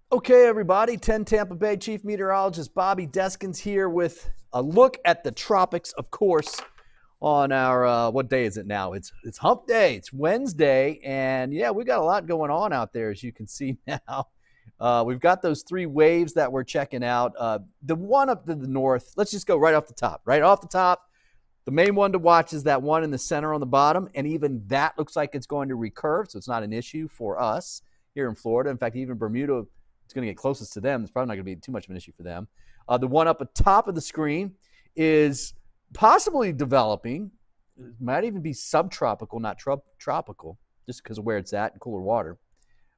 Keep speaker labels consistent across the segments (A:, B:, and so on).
A: Okay, everybody, 10 Tampa Bay Chief Meteorologist Bobby Deskins here with a look at the tropics, of course, on our, what day is it now? It's hump day, it's Wednesday, and yeah, we got a lot going on out there, as you can see now. We've got those three waves that we're checking out. The one up to the north, let's just go right off the top. Right off the top, the main one to watch is that one in the center on the bottom, and even that looks like it's going to recurve, so it's not an issue for us here in Florida. In fact, even Bermuda, it's going to get closest to them. It's probably not going to be too much of an issue for them. The one up at top of the screen is possibly developing. It might even be subtropical, not tropical, just because of where it's at and cooler water.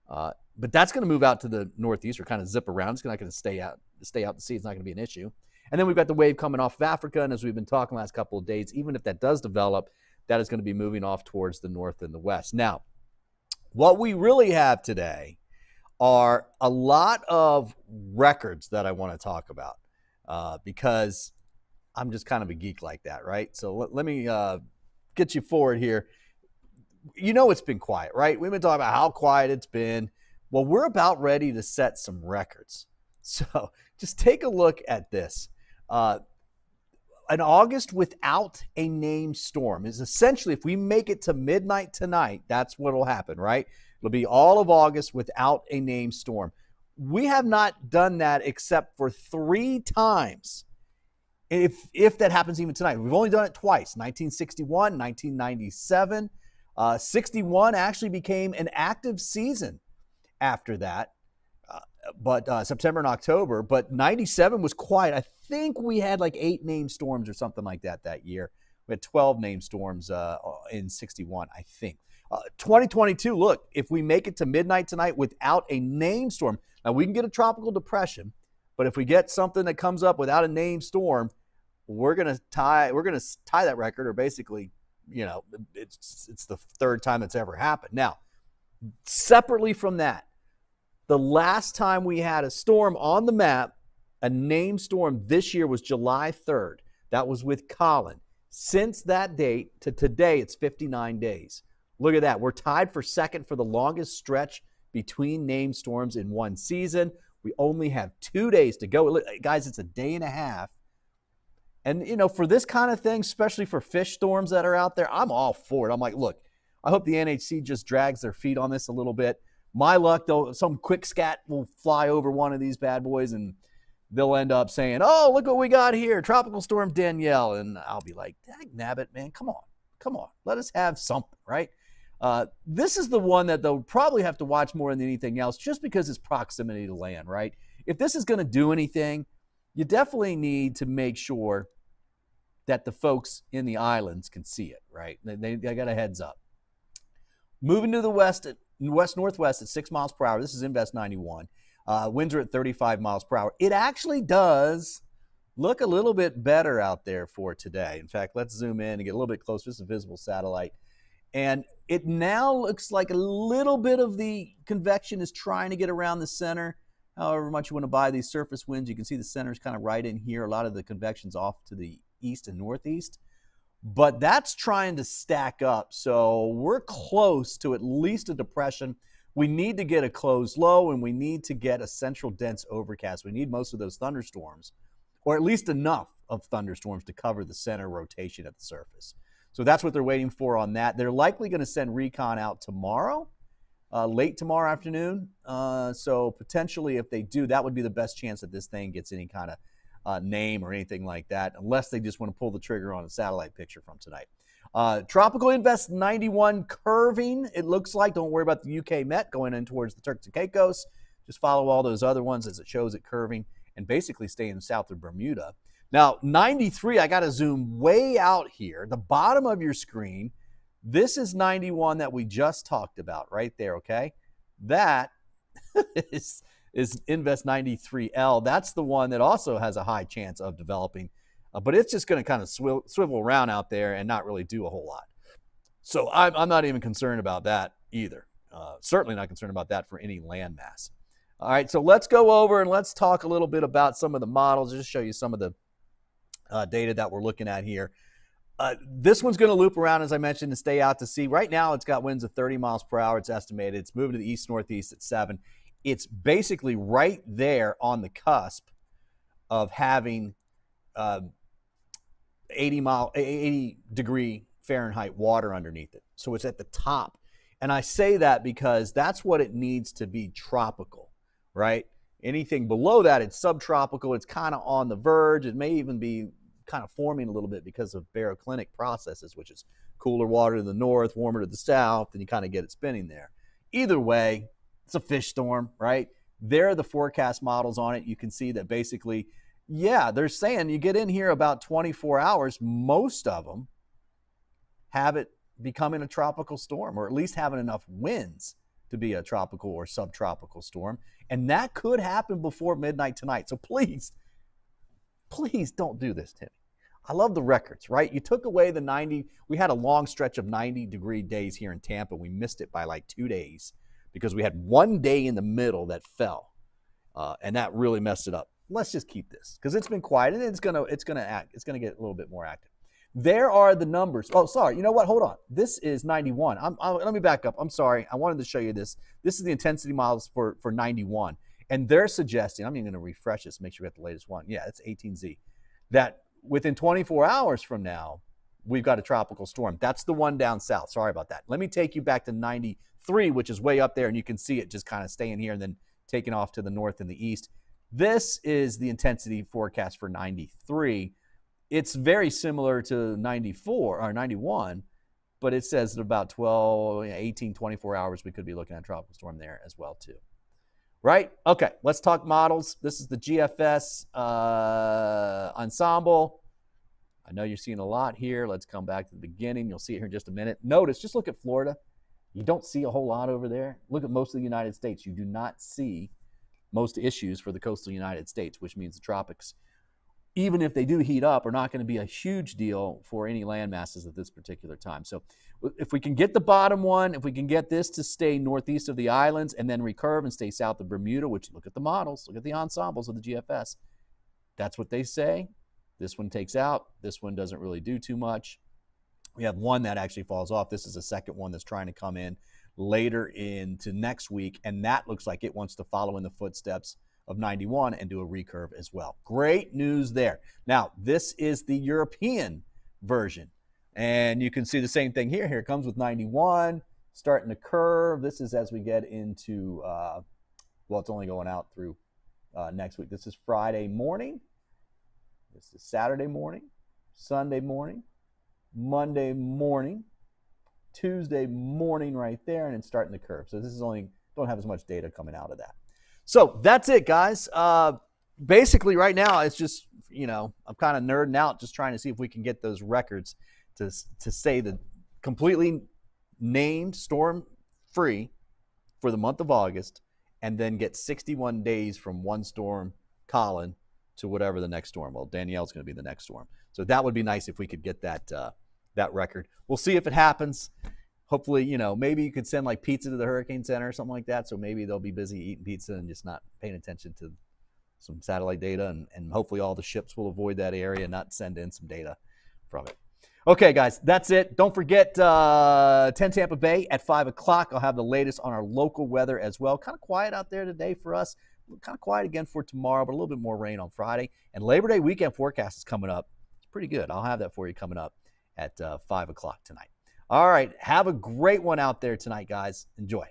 A: But that's going to move out to the northeast or kind of zip around. It's not going to stay out to sea. It's not going to be an issue. And then we've got the wave coming off of Africa. And as we've been talking the last couple of days, even if that does develop, that is going to be moving off towards the north and the west. Now, what we really have today are a lot of records that I want to talk about because I'm just kind of a geek like that, right? So let me get you forward here. You know it's been quiet, right? We've been talking about how quiet it's been. Well, we're about ready to set some records. So just take a look at this. An August without a named storm is essentially, if we make it to midnight tonight, that's what will happen, right? It'll be all of August without a named storm. We have not done that except for 3 times. If that happens even tonight. We've only done it twice, 1961, 1997. 61 actually became an active season after that, but September and October. But 97 was quiet. I think we had like 8 named storms or something like that year. We had 12 named storms in 61, I think. 2022, look, if we make it to midnight tonight without a named storm, now we can get a tropical depression, but if we get something that comes up without a named storm, we're gonna tie that record, or basically, it's the third time it's ever happened. Now, separately from that, the last time we had a storm on the map, a named storm this year, was July 3rd. That was with Colin. Since that date to today, it's 59 days. Look at that. We're tied for second for the longest stretch between named storms in one season. We only have 2 days to go. Guys, it's a day and a half. And, for this kind of thing, especially for fish storms that are out there, I'm all for it. I'm like, look, I hope the NHC just drags their feet on this a little bit. My luck, though, some quick scat will fly over one of these bad boys, and they'll end up saying, oh, look what we got here, Tropical Storm Danielle. And I'll be like, nabbit, man, come on. Let us have something, right? This is the one that they'll probably have to watch more than anything else, just because it's proximity to land, right? If this is going to do anything, you definitely need to make sure that the folks in the islands can see it, right? They got a heads up. Moving to the west-northwest at 6 miles per hour. This is Invest 91. Winds are at 35 miles per hour. It actually does look a little bit better out there for today. In fact, let's zoom in and get a little bit closer. This is a visible satellite. And it now looks like a little bit of the convection is trying to get around the center. However much you want to buy these surface winds, you can see the center is kind of right in here. A lot of the convection's off to the east and northeast. But that's trying to stack up. So we're close to at least a depression. We need to get a closed low, and we need to get a central dense overcast. We need most of those thunderstorms, or at least enough of thunderstorms to cover the center rotation at the surface. So that's what they're waiting for on that. They're likely going to send recon out tomorrow, late tomorrow afternoon. So potentially, if they do, that would be the best chance that this thing gets any kind of name or anything like that, unless they just want to pull the trigger on a satellite picture from tonight. Tropical Invest 91 curving, it looks like. Don't worry about the UK Met going in towards the Turks and Caicos. Just follow all those other ones as it shows it curving and basically staying south of Bermuda. Now, 93, I got to zoom way out here. The bottom of your screen, this is 91 that we just talked about right there, okay? That is Invest 93L. That's the one that also has a high chance of developing, but it's just going to kind of swivel around out there and not really do a whole lot. So I'm not even concerned about that either. Certainly not concerned about that for any landmass. All right, so let's go over and let's talk a little bit about some of the models, just show you some of the data that we're looking at here. This one's going to loop around, as I mentioned, and stay out to sea. Right now, it's got winds of 30 miles per hour. It's estimated. It's moving to the east-northeast at 7. it's basically right there on the cusp of having 80 degree Fahrenheit water underneath it. So it's at the top. And I say that because that's what it needs to be tropical, right? Anything below that, it's subtropical. It's kind of on the verge. It may even be kind of forming a little bit because of baroclinic processes, which is cooler water to the north, warmer to the south, and you kind of get it spinning there. Either way, it's a fish storm, right? There are the forecast models on it. You can see that basically, yeah, they're saying you get in here about 24 hours, most of them have it becoming a tropical storm, or at least having enough winds to be a tropical or subtropical storm. And that could happen before midnight tonight. So please, please don't do this to me. I love the records, right? You took away the 90. We had a long stretch of 90-degree days here in Tampa. We missed it by like 2 days because we had one day in the middle that fell, and that really messed it up. Let's just keep this because it's been quiet and it's gonna get a little bit more active. There are the numbers. Oh, sorry. You know what? Hold on. This is 91. Let me back up. I'm sorry. I wanted to show you this. This is the intensity models for 91. And they're suggesting, I'm even going to refresh this, make sure we got the latest one. Yeah, it's 18Z. That within 24 hours from now, we've got a tropical storm. That's the one down south. Sorry about that. Let me take you back to 93, which is way up there, and you can see it just kind of staying here and then taking off to the north and the east. This is the intensity forecast for 93. It's very similar to 94 or 91, but it says that about 18, 24 hours we could be looking at a tropical storm there as well too. Right? Okay, let's talk models. This is the GFS ensemble. I know you're seeing a lot here. Let's come back to the beginning. You'll see it here in just a minute. Notice, just look at Florida. You don't see a whole lot over there. Look at most of the United States. You do not see most issues for the coastal United States, which means the tropics, even if they do heat up, are not going to be a huge deal for any land masses at this particular time. So if we can get the bottom one, if we can get this to stay northeast of the islands and then recurve and stay south of Bermuda, which look at the models, look at the ensembles of the GFS. That's what they say. This one takes out. This one doesn't really do too much. We have one that actually falls off. This is a second one that's trying to come in later into next week, and that looks like it wants to follow in the footsteps of 91 and do a recurve as well. Great news there. Now, this is the European version, and you can see the same thing here. Here it comes with 91, starting to curve. This is as we get into, well, it's only going out through next week. This is Friday morning. This is Saturday morning, Sunday morning, Monday morning, Tuesday morning right there, and it's starting to curve. So this is only, don't have as much data coming out of that. So that's it, guys. Basically, right now, it's just, I'm kind of nerding out, just trying to see if we can get those records to say the completely named storm free for the month of August, and then get 61 days from one storm, Colin, to whatever the next storm. Well, Danielle's going to be the next storm. So that would be nice if we could get that record. We'll see if it happens. Hopefully, maybe you could send like pizza to the Hurricane Center or something like that. So maybe they'll be busy eating pizza and just not paying attention to some satellite data. And hopefully all the ships will avoid that area and not send in some data from it. Okay, guys, that's it. Don't forget 10 Tampa Bay at 5 o'clock. I'll have the latest on our local weather as well. Kind of quiet out there today for us. Kind of quiet again for tomorrow, but a little bit more rain on Friday. And Labor Day weekend forecast is coming up. It's pretty good. I'll have that for you coming up at 5 o'clock tonight. All right, have a great one out there tonight, guys. Enjoy.